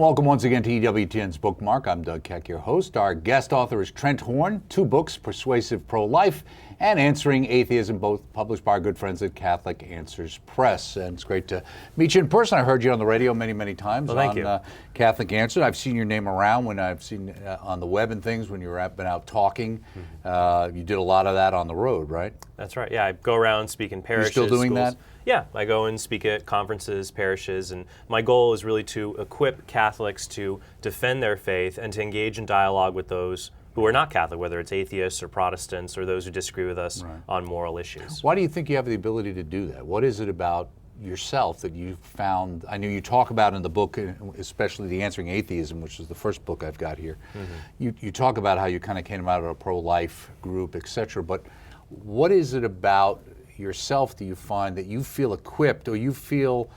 welcome once again to Ewtn's Bookmark. I'm Doug Keck, your host. Our guest author is Trent Horn, 2 books, Persuasive, Pro-Life, and Answering Atheism, both published by our good friends at Catholic Answers Press. And it's great to meet you in person. I heard you on the radio many times on Catholic Answers. I've seen your name around when I've seen on the web and things when you've been out talking. You did a lot of that on the road, right? That's right. Yeah, I go around, speak in parishes. You're still doing schools. that? Yeah, I go and speak at conferences, parishes, and my goal is really to equip Catholics to defend their faith and to engage in dialogue with those who are not Catholic, whether it's atheists or Protestants or those who disagree with us on moral issues. Why do you think you have the ability to do that? What is it about yourself that you found? I know you talk about in the book, especially the Answering Atheism, which is the first book I've got here. You talk about how you kind of came out of a pro-life group, etc. But what is it about yourself do you find that you feel equipped or you feel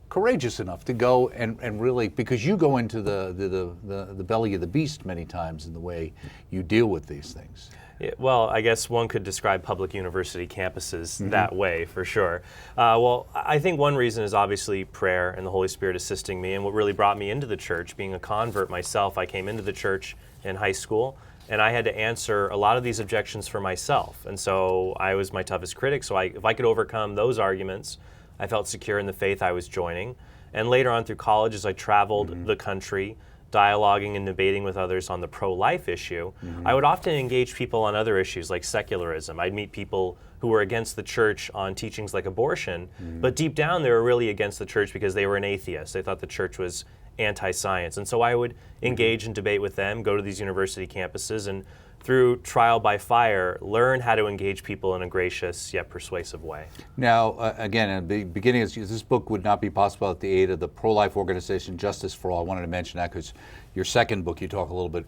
courageous enough to go and really, because you go into the belly of the beast many times in the way you deal with these things? Yeah, well, I guess one could describe public university campuses that way, for sure. Well, I think one reason is obviously prayer and the Holy Spirit assisting me, and what really brought me into the church. Being a convert myself, I came into the church in high school, and I had to answer a lot of these objections for myself. And so I was my toughest critic, so if I could overcome those arguments, I felt secure in the faith I was joining. And later on through college, as I traveled the country, dialoguing and debating with others on the pro-life issue, I would often engage people on other issues like secularism. I'd meet people who were against the church on teachings like abortion, but deep down they were really against the church because they were an atheist. They thought the church was anti-science. And so I would engage and debate with them, go to these university campuses, and through trial by fire, learn how to engage people in a gracious yet persuasive way. Now, again, in the beginning, this book would not be possible without the aid of the pro-life organization Justice for All. I wanted to mention that because your second book, you talk a little bit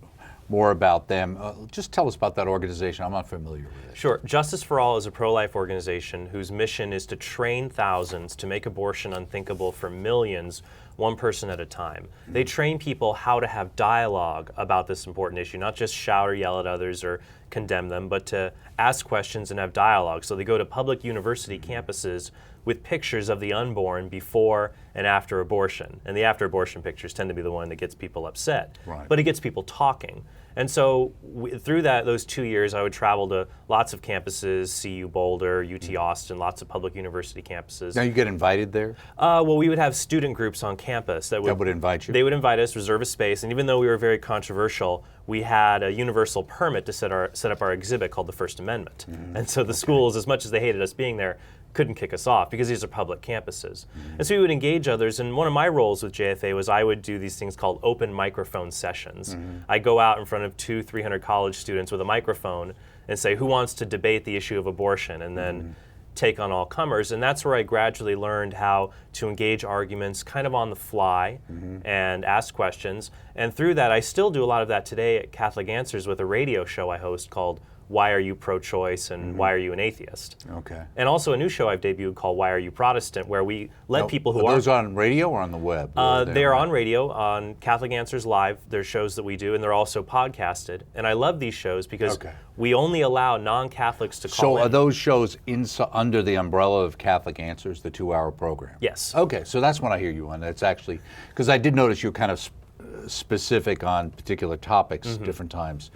more about them. Just tell us about that organization. I'm not familiar with it. Sure. Justice for All is a pro-life organization whose mission is to train thousands to make abortion unthinkable for millions, one person at a time. They train people how to have dialogue about this important issue, not just shout or yell at others or condemn them, but to ask questions and have dialogue. So they go to public university campuses with pictures of the unborn before and after abortion. And the after abortion pictures tend to be the one that gets people upset. Right. But it gets people talking. And so through those 2 years, I would travel to lots of campuses, CU Boulder, UT Austin, lots of public university campuses. Now you get invited there? Well, we would have student groups on campus that would invite you? They would invite us, reserve a space, and even though we were very controversial, we had a universal permit to set up our exhibit called the First Amendment. And so the schools, as much as they hated us being there, couldn't kick us off because these are public campuses. And so we would engage others, and one of my roles with JFA was I would do these things called open microphone sessions. I'd go out in front of 200-300 college students with a microphone and say, who wants to debate the issue of abortion, and then take on all comers. And that's where I gradually learned how to engage arguments kind of on the fly and ask questions. And through that, I still do a lot of that today at Catholic Answers with a radio show I host called Why Are You Pro-Choice and Why Are You an Atheist? Okay. And also a new show I've debuted called Why Are You Protestant, where we let people who are those on radio or on the web? They are on radio, on Catholic Answers Live. There's shows that we do, and they're also podcasted. And I love these shows because we only allow non-Catholics to call in. So are those shows under the umbrella of Catholic Answers, the 2-hour program? Yes. Okay, so that's when I hear you on. That's actually, because I did notice you're kind of specific on particular topics different times.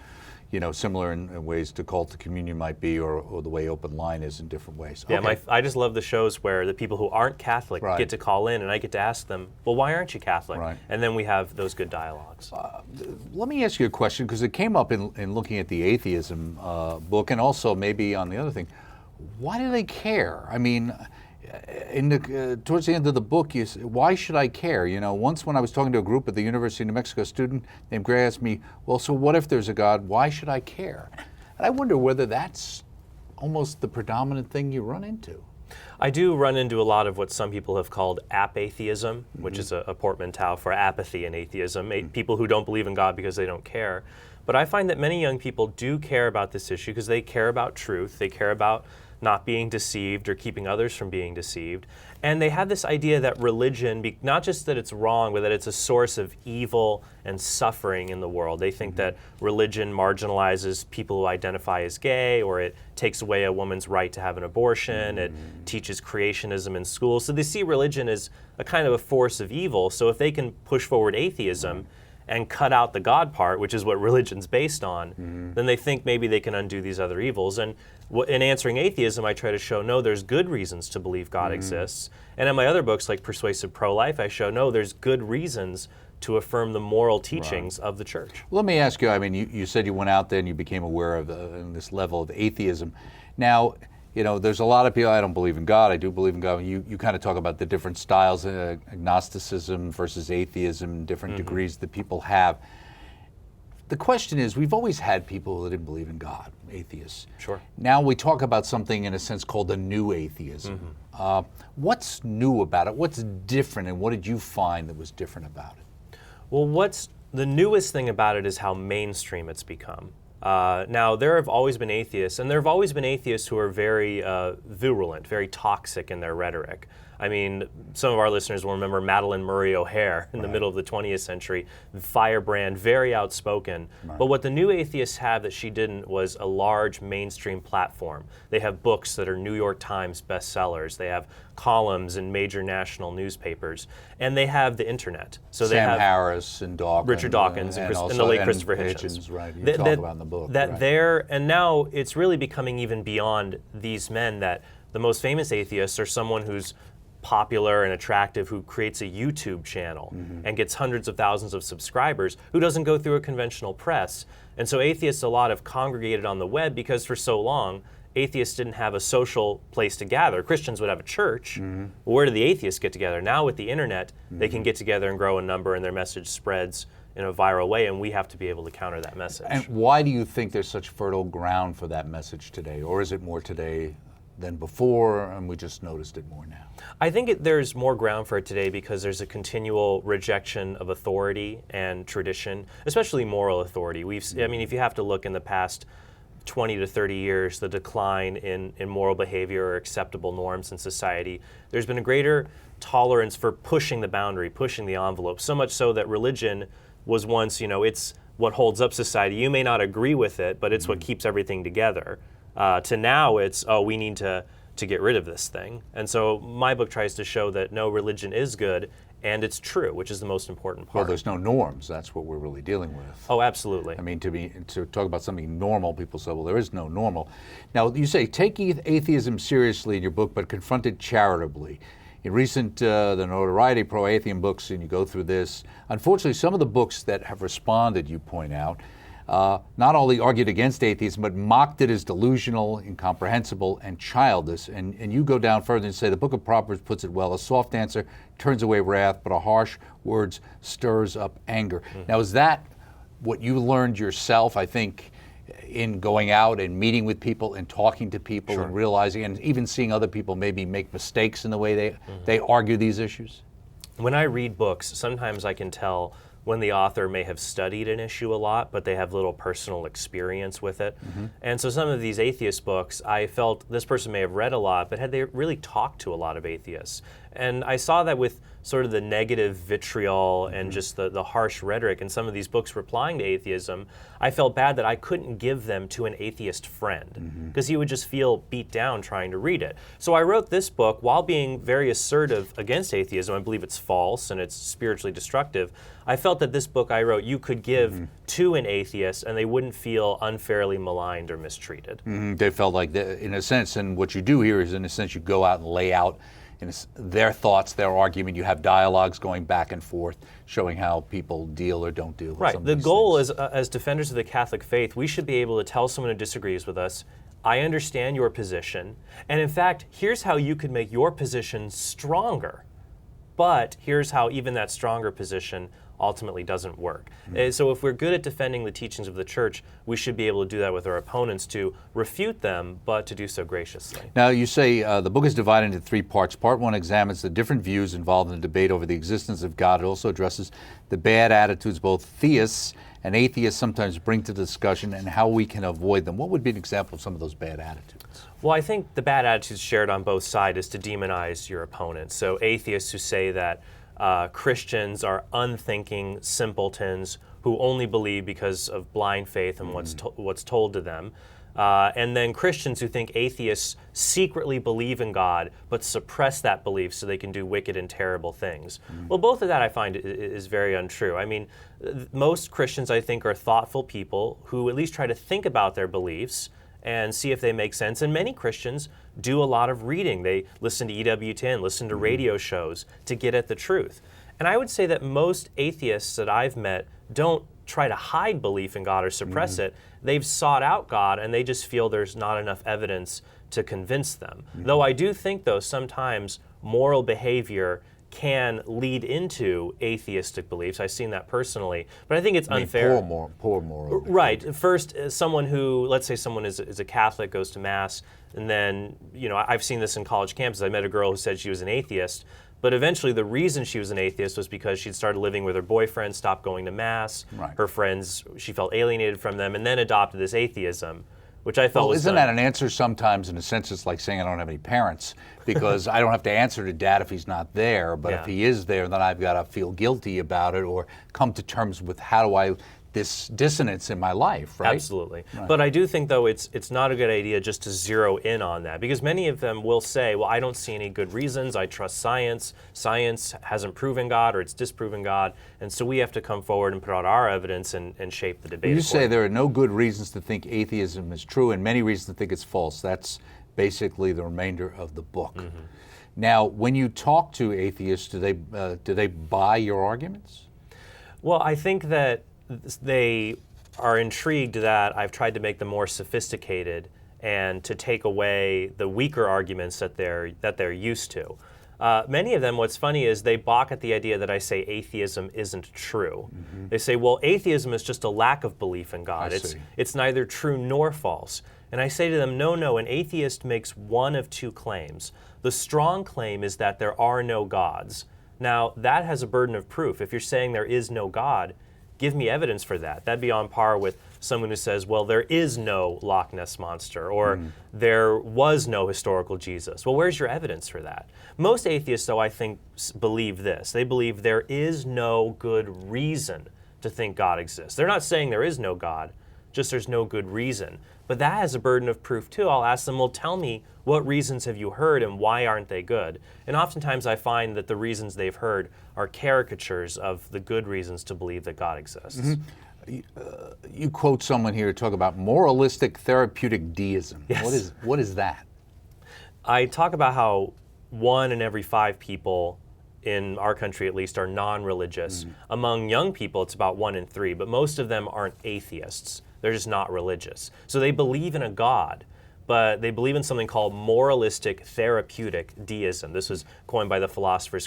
You know, similar in ways to Cult to Communion might be, or the way Open Line is in different ways. Yeah, I just love the shows where the people who aren't Catholic get to call in, and I get to ask them, well, why aren't you Catholic? Right. And then we have those good dialogues. Let me ask you a question, because it came up in looking at the Atheism book, and also maybe on the other thing. Why do they care? I mean, towards the end of the book, you say, why should I care? You know, once when I was talking to a group at the University of New Mexico, a student named Gray asked me, well, so what if there's a God? Why should I care? And I wonder whether that's almost the predominant thing you run into. I do run into a lot of what some people have called apatheism, which is a portmanteau for apathy and atheism, people who don't believe in God because they don't care. But I find that many young people do care about this issue because they care about truth, they care about not being deceived or keeping others from being deceived. And they have this idea that religion, not just that it's wrong, but that it's a source of evil and suffering in the world. They think that religion marginalizes people who identify as gay, or it takes away a woman's right to have an abortion. It teaches creationism in schools. So they see religion as a kind of a force of evil. So if they can push forward atheism and cut out the God part, which is what religion's based on, then they think maybe they can undo these other evils. And in answering atheism, I try to show, no, there's good reasons to believe God exists. And in my other books, like Persuasive Pro-Life, I show, no, there's good reasons to affirm the moral teachings of the church. Let me ask you, I mean, you said you went out there and you became aware of this level of atheism. Now, you know, there's a lot of people, I don't believe in God, I do believe in God. You kind of talk about the different styles, agnosticism versus atheism, different degrees that people have. The question is, we've always had people that didn't believe in God, atheists. Sure. Now we talk about something in a sense called the new atheism. What's new about it? What's different, and what did you find that was different about it? Well, what's the newest thing about it is how mainstream it's become. Now, there have always been atheists, and there have always been atheists who are very virulent, very toxic in their rhetoric. I mean, some of our listeners will remember Madalyn Murray O'Hair in the middle of the 20th century, firebrand, very outspoken. But what the new atheists have that she didn't was a large mainstream platform. They have books that are New York Times bestsellers. They have columns in major national newspapers, and they have the internet. So they have Harris and Dawkins, Richard Dawkins and the late Christopher Hitchens. Right, you talk about in the book. And now it's really becoming even beyond these men, that the most famous atheists are someone who's popular and attractive, who creates a YouTube channel and gets hundreds of thousands of subscribers, who doesn't go through a conventional press. And so atheists a lot have congregated on the web because for so long, atheists didn't have a social place to gather. Christians would have a church. Well, where do the atheists get together? Now with the internet, they can get together and grow a number, and their message spreads in a viral way, and we have to be able to counter that message. And why do you think there's such fertile ground for that message today? Or is it more today than before, and we just noticed it more now? I think there's more ground for it today because there's a continual rejection of authority and tradition, especially moral authority. I mean, if you have to look in the past 20 to 30 years, the decline in moral behavior or acceptable norms in society, there's been a greater tolerance for pushing the boundary, pushing the envelope, so much so that religion was once, it's what holds up society. You may not agree with it, but it's what keeps everything together. To now it's, we need to get rid of this thing. And so my book tries to show that no, religion is good and it's true, which is the most important part. Well, there's no norms. That's what we're really dealing with. Oh, absolutely. I mean, to talk about something normal, people say, well, there is no normal. Now, you say, take atheism seriously in your book, but confront it charitably. In recent, the notoriety pro-atheism books, and you go through this, unfortunately, some of the books that have responded, you point out, not only argued against atheism, but mocked it as delusional, incomprehensible, and childish. And you go down further and say, the Book of Proverbs puts it well, a soft answer turns away wrath, but a harsh words stirs up anger. Now, is that what you learned yourself, I think, in going out and meeting with people and talking to people and realizing, and even seeing other people maybe make mistakes in the way they argue these issues? When I read books, sometimes I can tell when the author may have studied an issue a lot, but they have little personal experience with it. And so some of these atheist books, I felt this person may have read a lot, but had they really talked to a lot of atheists? And I saw that with sort of the negative vitriol and just the harsh rhetoric in some of these books replying to atheism, I felt bad that I couldn't give them to an atheist friend because he would just feel beat down trying to read it. So I wrote this book while being very assertive against atheism. I believe it's false and it's spiritually destructive. I felt that this book I wrote you could give to an atheist and they wouldn't feel unfairly maligned or mistreated. They felt like, in a sense, and what you do here is, in a sense, you go out and lay out their thoughts, their argument. You have dialogues going back and forth, showing how people deal or don't deal with some of The these goal things. is, as defenders of the Catholic faith, we should be able to tell someone who disagrees with us, I understand your position, and in fact, here's how you could make your position stronger. But here's how even that stronger position ultimately doesn't work. So if we're good at defending the teachings of the church, we should be able to do that with our opponents, to refute them, but to do so graciously. Now, you say the book is divided into three parts. Part one examines the different views involved in the debate over the existence of God. It also addresses the bad attitudes both theists and atheists sometimes bring to the discussion and how we can avoid them. What would be an example of some of those bad attitudes? Well, I think the bad attitudes shared on both sides is to demonize your opponent. So atheists who say that Christians are unthinking simpletons who only believe because of blind faith and what's told to them. And then Christians who think atheists secretly believe in God but suppress that belief so they can do wicked and terrible things. Well, both of that I find is very untrue. I mean, most Christians I think are thoughtful people who at least try to think about their beliefs and see if they make sense. And many Christians do a lot of reading. They listen to Ewtn, listen to radio shows to get at the truth. And I would say that most atheists that I've met don't try to hide belief in God or suppress it. They've sought out God and they just feel there's not enough evidence to convince them. Though I do think, though, sometimes moral behavior can lead into atheistic beliefs. I've seen that personally, but I think it's unfair. Poor moral. Right. First, someone who, let's say someone is a Catholic, goes to Mass, and then, I've seen this in college campuses. I met a girl who said she was an atheist, but eventually the reason she was an atheist was because she'd started living with her boyfriend, stopped going to Mass, her friends, she felt alienated from them, and then adopted this atheism, which I felt was isn't that an answer sometimes? In a sense, it's like saying I don't have any parents, because I don't have to answer to Dad if he's not there, but if he is there, then I've got to feel guilty about it or come to terms with this dissonance in my life, right? Absolutely. Right. But I do think, though, it's not a good idea just to zero in on that, because many of them will say, well, I don't see any good reasons. I trust science. Science hasn't proven God, or it's disproven God, and so we have to come forward and put out our evidence and shape the debate. You say there are no good reasons to think atheism is true and many reasons to think it's false. That's basically the remainder of the book. Now, when you talk to atheists, do they buy your arguments? Well, I think that they are intrigued that I've tried to make them more sophisticated and to take away the weaker arguments that they're used to. Many of them, what's funny is they balk at the idea that I say atheism isn't true. They say, well, atheism is just a lack of belief in God. It's neither true nor false. And I say to them, no, an atheist makes one of two claims. The strong claim is that there are no gods. Now, that has a burden of proof. If you're saying there is no God, give me evidence for that. That'd be on par with someone who says, well, there is no Loch Ness Monster, or there was no historical Jesus. Well, where's your evidence for that? Most atheists, though, I think, believe this. They believe there is no good reason to think God exists. They're not saying there is no God, just there's no good reason. But that has a burden of proof, too. I'll ask them, well, tell me, what reasons have you heard and why aren't they good? And oftentimes I find that the reasons they've heard are caricatures of the good reasons to believe that God exists. You quote someone here to talk about moralistic therapeutic deism. Yes. What is that? I talk about how 1 in every 5 people in our country, at least, are non-religious. Among young people, it's about 1 in 3, but most of them aren't atheists. They're just not religious. So they believe in a God, but they believe in something called moralistic therapeutic deism. This was coined by the philosophers,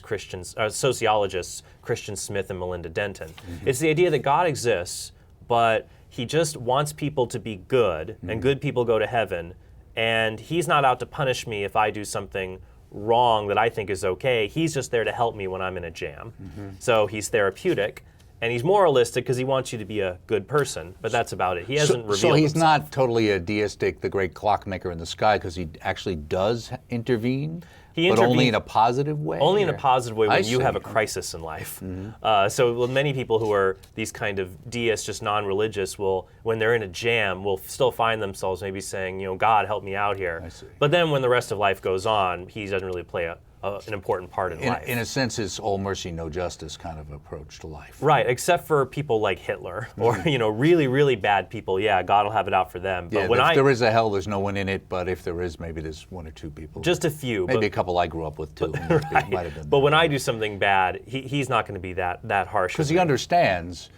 sociologists Christian Smith and Melinda Denton. It's the idea that God exists, but he just wants people to be good, and good people go to heaven, and he's not out to punish me if I do something wrong that I think is okay. He's just there to help me when I'm in a jam. So he's therapeutic. And he's moralistic because he wants you to be a good person, but that's about it. He hasn't revealed So he's himself. not totally a deistic, the great clockmaker in the sky, because he actually does intervene, but only in a positive way? Only in a positive way when you have a crisis in life. So many people who are these kind of deists, just non-religious, will, when they're in a jam, will still find themselves maybe saying, God, help me out here. But then when the rest of life goes on, he doesn't really play an important part in life. In a sense, it's all mercy, no justice kind of approach to life. Right, except for people like Hitler or really, really bad people. Yeah, God will have it out for them. But if there is a hell, there's no one in it. But if there is, maybe there's 1 or 2 people. Just a few. Maybe a couple I grew up with too. Right. Might have been but when I do something bad, he's not going to be that harsh. Because he understands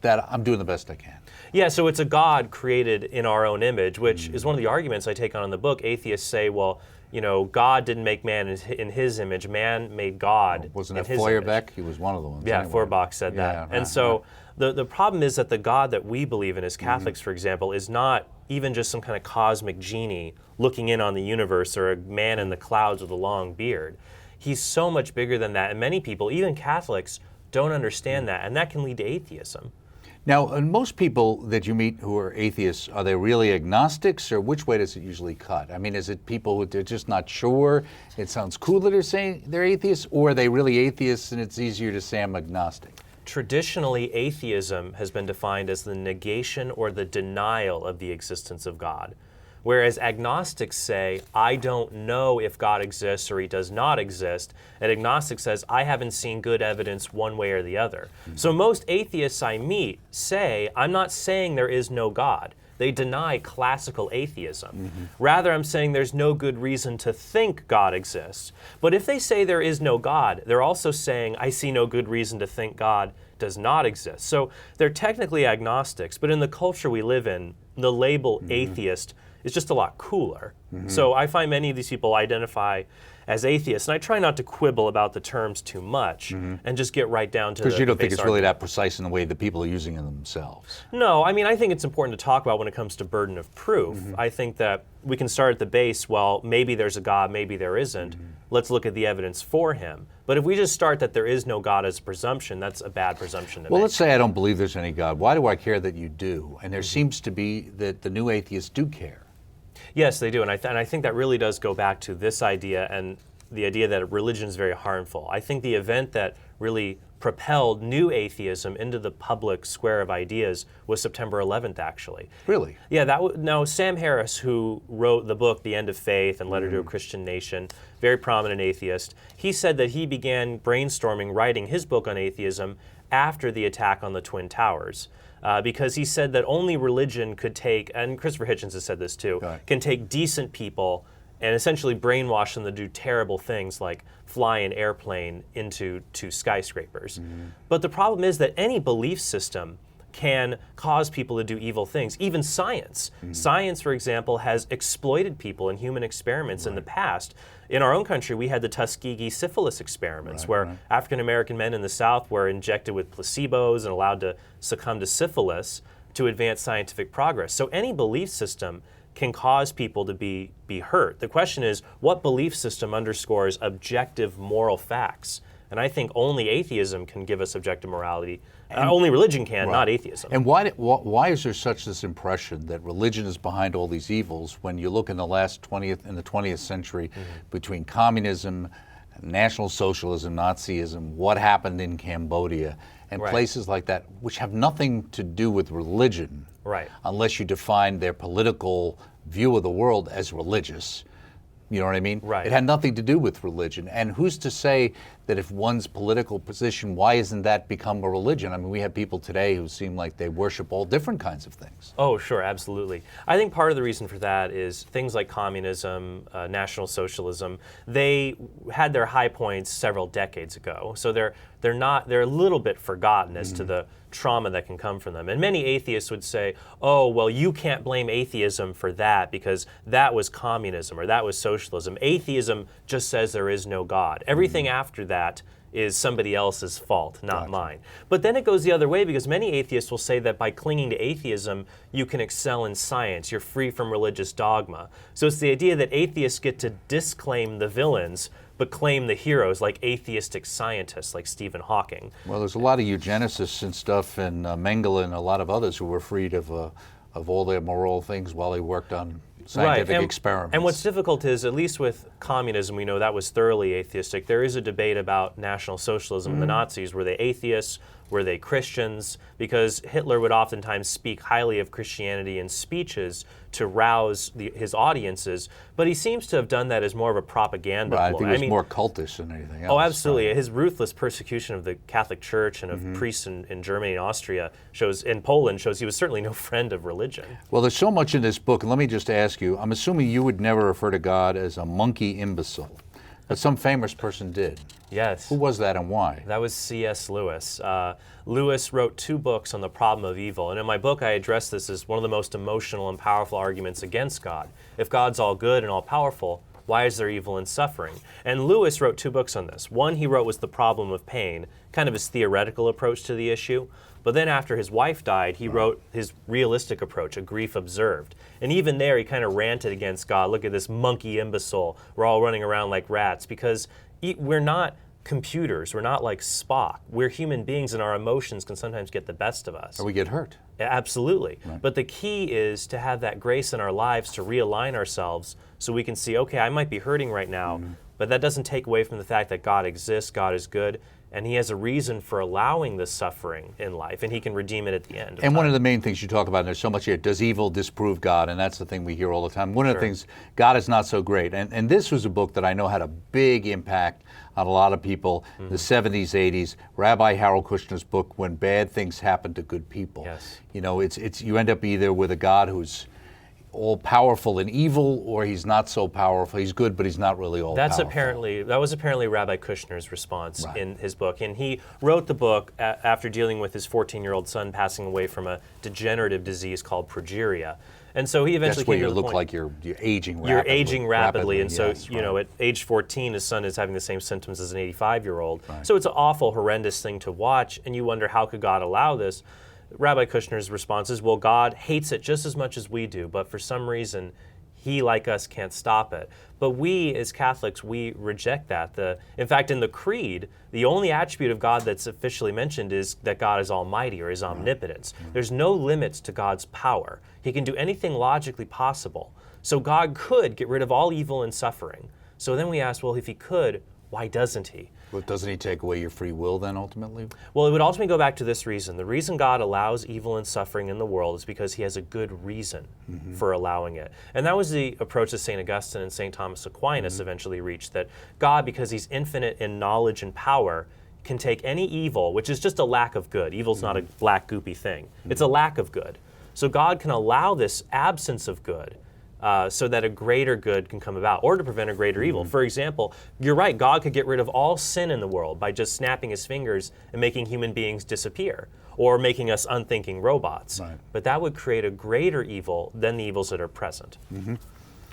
that I'm doing the best I can. Yeah, so it's a God created in our own image, which is one of the arguments I take on in the book. Atheists say, well, God didn't make man in his image. Man made God Wasn't in that his Feuerbach? image. He was one of the ones. Yeah, anyway. Feuerbach said that. Yeah, and so the problem is that the God that we believe in as Catholics, for example, is not even just some kind of cosmic genie looking in on the universe or a man in the clouds with a long beard. He's so much bigger than that. And many people, even Catholics, don't understand that. And that can lead to atheism. Now, most people that you meet who are atheists, are they really agnostics, or which way does it usually cut? I mean, is it people who they're just not sure, it sounds cool that they're saying they're atheists, or are they really atheists and it's easier to say I'm agnostic? Traditionally, atheism has been defined as the negation or the denial of the existence of God. Whereas agnostics say, I don't know if God exists or he does not exist, and agnostic says, I haven't seen good evidence one way or the other. So most atheists I meet say, I'm not saying there is no God. They deny classical atheism. Rather, I'm saying there's no good reason to think God exists. But if they say there is no God, they're also saying, I see no good reason to think God does not exist. So they're technically agnostics, but in the culture we live in, the label atheist is just a lot cooler. So I find many of these people identify as atheists, and I try not to quibble about the terms too much and just get right down to Because you don't think base it's really argument. that precise in the way that people are using it themselves. No, I mean, I think it's important to talk about when it comes to burden of proof. I think that we can start at the base, well, maybe there's a God, maybe there isn't. Let's look at the evidence for him. But if we just start that there is no God as a presumption, that's a bad presumption to Well, make. let's say I don't believe there's any God. Why do I care that you do? And there seems to be that the new atheists do care. Yes, they do, and I think that really does go back to this idea and the idea that religion is very harmful. I think the event that really propelled new atheism into the public square of ideas was September 11th, actually. Really? Yeah, now Sam Harris, who wrote the book The End of Faith and Letter to a Christian Nation, very prominent atheist, he said that he began brainstorming writing his book on atheism after the attack on the Twin Towers. Because he said that only religion could take, and Christopher Hitchens has said this too, can take decent people and essentially brainwash them to do terrible things like fly an airplane into skyscrapers. But the problem is that any belief system can cause people to do evil things, even science. Science, for example, has exploited people in human experiments in the past. In our own country, we had the Tuskegee syphilis experiments, where African American men in the South were injected with placebos and allowed to succumb to syphilis to advance scientific progress. So any belief system can cause people to be hurt. The question is, what belief system underscores objective moral facts? And I think only atheism can give us objective morality. Only religion can, not atheism. And why is there such this impression that religion is behind all these evils when you look in the 20th century between communism, National Socialism, Nazism, what happened in Cambodia, and places like that, which have nothing to do with religion, unless you define their political view of the world as religious. You know what I mean? It had nothing to do with religion. And who's to say that if one's political position, why isn't that become a religion? I mean, we have people today who seem like they worship all different kinds of things. Oh, sure, absolutely. I think part of the reason for that is things like communism, National Socialism, they had their high points several decades ago. So they're a little bit forgotten as to the trauma that can come from them. And many atheists would say, oh, well, you can't blame atheism for that because that was communism or that was socialism. Atheism just says there is no God. Everything after that is somebody else's fault, not mine. But then it goes the other way, because many atheists will say that by clinging to atheism, you can excel in science. You're free from religious dogma. So it's the idea that atheists get to disclaim the villains but claim the heroes, like atheistic scientists like Stephen Hawking. Well, there's a lot of eugenicists and stuff, and Mengele and a lot of others who were freed of all their moral things while they worked on scientific experiments. And what's difficult is, at least with communism, we know that was thoroughly atheistic. There is a debate about National Socialism and the Nazis. Were they atheists? Were they Christians? Because Hitler would oftentimes speak highly of Christianity in speeches to rouse his audiences, but he seems to have done that as more of a propaganda I ploy. think it was more cultish than anything else. Oh, absolutely. His ruthless persecution of the Catholic Church and of priests in Germany and Austria in Poland shows he was certainly no friend of religion. Well, there's so much in this book, and let me just ask you, I'm assuming you would never refer to God as a monkey imbecile, but some famous person did. Yes. Who was that and why? That was C.S. Lewis. Lewis wrote 2 books on the problem of evil, and in my book I address this as one of the most emotional and powerful arguments against God. If God's all good and all powerful, why is there evil and suffering? And Lewis wrote 2 books on this. One he wrote was The Problem of Pain, kind of his theoretical approach to the issue. But then after his wife died, he wrote his realistic approach, A Grief Observed. And even there he kind of ranted against God. Look at this monkey imbecile. We're all running around like rats, because we're not computers. We're not like Spock. We're human beings, and our emotions can sometimes get the best of us. Or we get hurt. Absolutely. Right. But the key is to have that grace in our lives to realign ourselves so we can see, okay, I might be hurting right now, but that doesn't take away from the fact that God exists, God is good, and he has a reason for allowing this suffering in life, and he can redeem it at the end. And one of the main things you talk about, and there's so much here, does evil disprove God? And that's the thing we hear all the time. One of the things, God is not so great. And this was a book that I know had a big impact on a lot of people in the 70s, 80s. Rabbi Harold Kushner's book, When Bad Things Happen to Good People. Yes. You know, it's you end up either with a God who's all powerful and evil, or he's not so powerful. He's good, but he's not really all powerful. That was apparently Rabbi Kushner's response Right. in his book. And he wrote the book after dealing with his 14-year-old son passing away from a degenerative disease called progeria. And so he eventually That's where came to you the look point, like you're aging rapidly. you're aging rapidly, and so yes, you know, right. at age 14, his son is having the same symptoms as an 85-year-old. Right. So it's an awful, horrendous thing to watch, and you wonder, how could God allow this? Rabbi Kushner's response is, well, God hates it just as much as we do, but for some reason, he, like us, can't stop it. But we, as Catholics, we reject that. In fact, in the Creed, the only attribute of God that's officially mentioned is that God is almighty, or his omnipotence. There's no limits to God's power. He can do anything logically possible. So God could get rid of all evil and suffering. So then we ask, well, if he could, why doesn't he? But doesn't he take away your free will then, ultimately? Well, it would ultimately go back to this reason. The reason God allows evil and suffering in the world is because he has a good reason for allowing it. And that was the approach that St. Augustine and St. Thomas Aquinas eventually reached, that God, because he's infinite in knowledge and power, can take any evil, which is just a lack of good. Evil's not a black, goopy thing. It's a lack of good. So God can allow this absence of good so that a greater good can come about, or to prevent a greater evil. For example, you're right, God could get rid of all sin in the world by just snapping his fingers and making human beings disappear, or making us unthinking robots. Right. But that would create a greater evil than the evils that are present.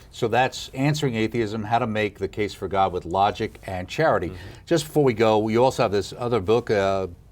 So that's Answering Atheism, How to Make the Case for God with Logic and Charity. Just before we go, you also have this other book,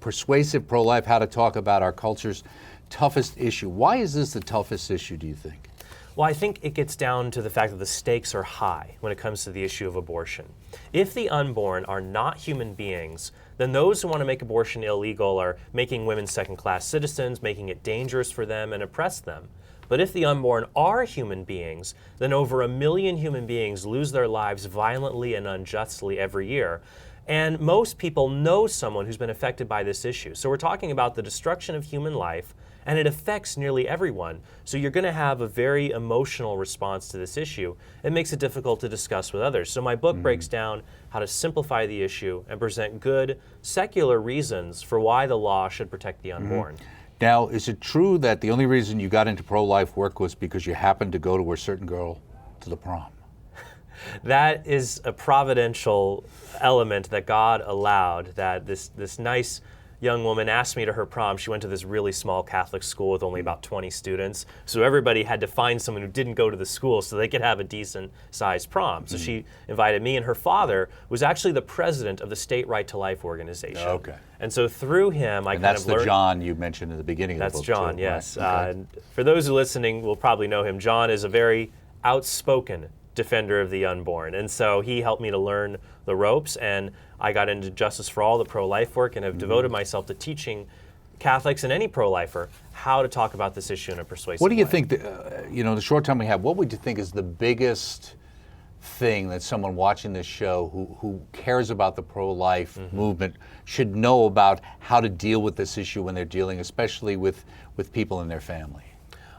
Persuasive Pro-Life, How to Talk About Our Culture's Toughest Issue. Why is this the toughest issue, do you think? Well, I think it gets down to the fact that the stakes are high when it comes to the issue of abortion. If the unborn are not human beings, then those who want to make abortion illegal are making women second-class citizens, making it dangerous for them, and oppress them. But if the unborn are human beings, then over 1 million human beings lose their lives violently and unjustly every year. And most people know someone who's been affected by this issue. So we're talking about the destruction of human life, and it affects nearly everyone. So you're going to have a very emotional response to this issue. It makes it difficult to discuss with others. So my book breaks down how to simplify the issue and present good, secular reasons for why the law should protect the unborn. Now, is it true that the only reason you got into pro-life work was because you happened to go to a certain girl to the prom? That is a providential element that God allowed, that this nice young woman asked me to her prom. She went to this really small Catholic school with only about 20 students. So everybody had to find someone who didn't go to the school so they could have a decent sized prom. So she invited me, and her father was actually the president of the State Right to Life organization. Okay. And so through him, I And kind that's of learned. the John you mentioned at the beginning of the book. That's John, too, yes. right? Okay. And for those who are listening will probably know him. John is a very outspoken defender of the unborn. And so he helped me to learn the ropes, and I got into Justice for All, the pro-life work, and have devoted myself to teaching Catholics and any pro-lifer how to talk about this issue in a persuasive way. What do you think, the short time we have, what would you think is the biggest thing that someone watching this show who cares about the pro-life movement should know about how to deal with this issue when they're dealing, especially with people in their family?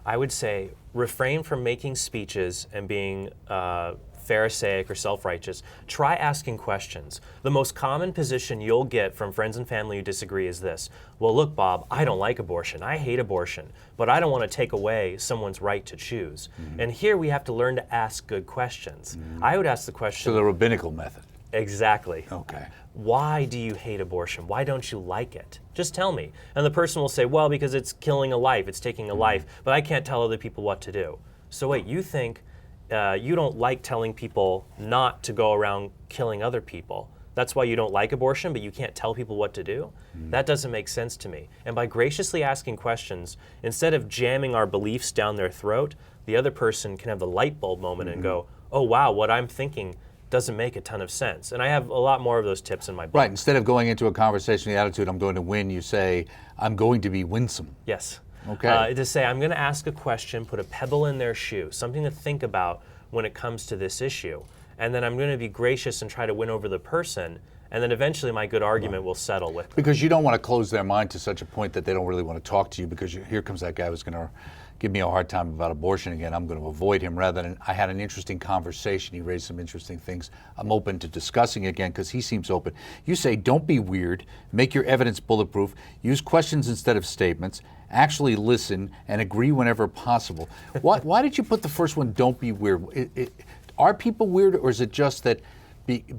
I would say refrain from making speeches and being Pharisaic or self-righteous. Try asking questions. The most common position you'll get from friends and family who disagree is this: well, look, Bob, I don't like abortion. I hate abortion, but I don't want to take away someone's right to choose. And here we have to learn to ask good questions. I would ask the question. So the rabbinical method. Exactly. Okay. Why do you hate abortion? Why don't you like it? Just tell me. And the person will say, well, because it's killing a life, it's taking a life, but I can't tell other people what to do. So wait, you think you don't like telling people not to go around killing other people. That's why you don't like abortion, but you can't tell people what to do? That doesn't make sense to me. And by graciously asking questions, instead of jamming our beliefs down their throat, the other person can have the light bulb moment and go, oh wow, what I'm thinking doesn't make a ton of sense. And I have a lot more of those tips in my book. Right. Instead of going into a conversation with the attitude, I'm going to win, you say, I'm going to be winsome. Yes. Okay. To say, I'm going to ask a question, put a pebble in their shoe, something to think about when it comes to this issue. And then I'm going to be gracious and try to win over the person. And then eventually my good argument will settle with them. Because you don't want to close their mind to such a point that they don't really want to talk to you, because here comes that guy who's going to give me a hard time about abortion again. I'm going to avoid him, rather than I had an interesting conversation. He raised some interesting things. I'm open to discussing again because he seems open. You say, don't be weird, make your evidence bulletproof, use questions instead of statements, actually listen, and agree whenever possible. Why did you put the first one, don't be weird? Are people weird, or is it just that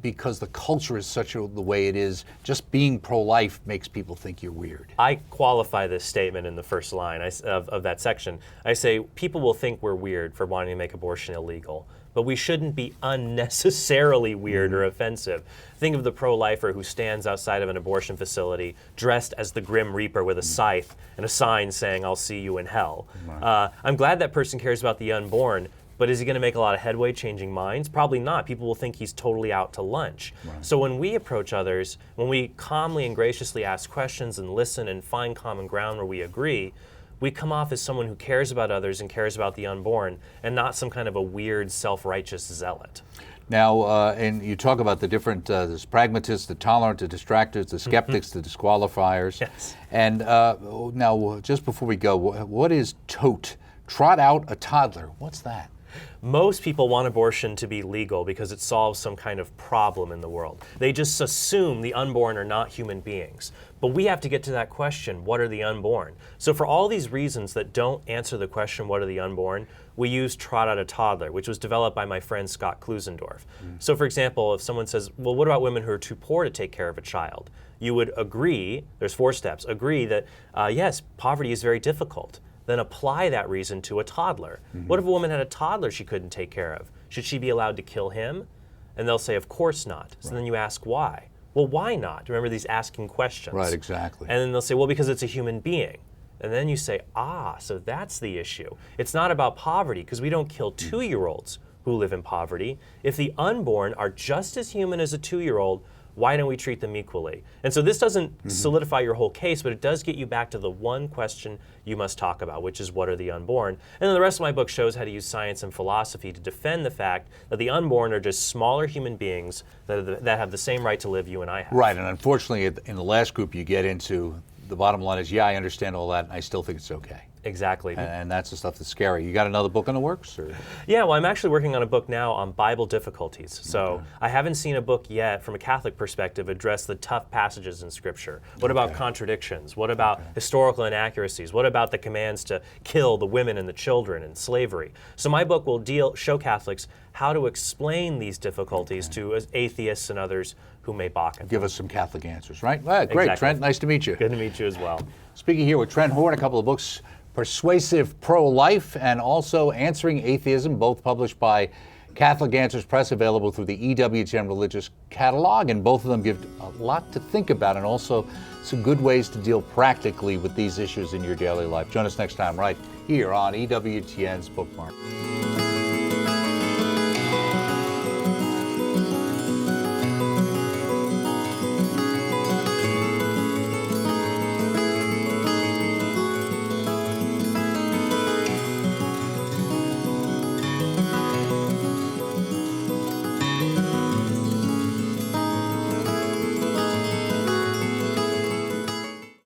because the culture is the way it is, just being pro-life makes people think you're weird? I qualify this statement in the first line of that section. I say people will think we're weird for wanting to make abortion illegal, but we shouldn't be unnecessarily weird or offensive. Think of the pro-lifer who stands outside of an abortion facility dressed as the Grim Reaper with a scythe and a sign saying, I'll see you in hell. I'm glad that person cares about the unborn, but is he going to make a lot of headway changing minds? Probably not. People will think he's totally out to lunch. Right. So when we approach others, when we calmly and graciously ask questions and listen and find common ground where we agree, we come off as someone who cares about others and cares about the unborn, and not some kind of a weird, self-righteous zealot. Now, and you talk about the different, there's pragmatists, the tolerant, the distractors, the skeptics, the disqualifiers. Yes. And now, just before we go, what is tote? Trot out a toddler. What's that? Most people want abortion to be legal because it solves some kind of problem in the world. They just assume the unborn are not human beings. But we have to get to that question, what are the unborn? So for all these reasons that don't answer the question, what are the unborn, we use Trot Out a Toddler, which was developed by my friend Scott Klusendorf. So for example, if someone says, well, what about women who are too poor to take care of a child? You would agree, there's 4 steps, agree that yes, poverty is very difficult. Then apply that reason to a toddler. What if a woman had a toddler she couldn't take care of? Should she be allowed to kill him? And they'll say, of course not. So then you ask why. Well, why not? Remember these asking questions. Right, exactly. And then they'll say, well, because it's a human being. And then you say, so that's the issue. It's not about poverty, because we don't kill 2-year-olds who live in poverty. If the unborn are just as human as a 2-year-old, why don't we treat them equally? And so this doesn't solidify your whole case, but it does get you back to the one question you must talk about, which is what are the unborn? And then the rest of my book shows how to use science and philosophy to defend the fact that the unborn are just smaller human beings that have the same right to live you and I have. Right, and unfortunately in the last group you get into, the bottom line is, yeah, I understand all that, and I still think it's okay. Exactly. And that's the stuff that's scary. You got another book in the works? Or? Yeah, well, I'm actually working on a book now on Bible difficulties. So I haven't seen a book yet, from a Catholic perspective, address the tough passages in Scripture. What about contradictions? What about historical inaccuracies? What about the commands to kill the women and the children and slavery? So my book will show Catholics how to explain these difficulties to atheists and others who may balk at them. Give us some Catholic answers, right? Great, exactly. Trent, nice to meet you. Good to meet you as well. Speaking here with Trent Horn, a couple of books, Persuasive Pro-Life and also Answering Atheism, both published by Catholic Answers Press, available through the Ewtn Religious Catalog, and both of them give a lot to think about and also some good ways to deal practically with these issues in your daily life. Join us next time right here on EWTN's Bookmark.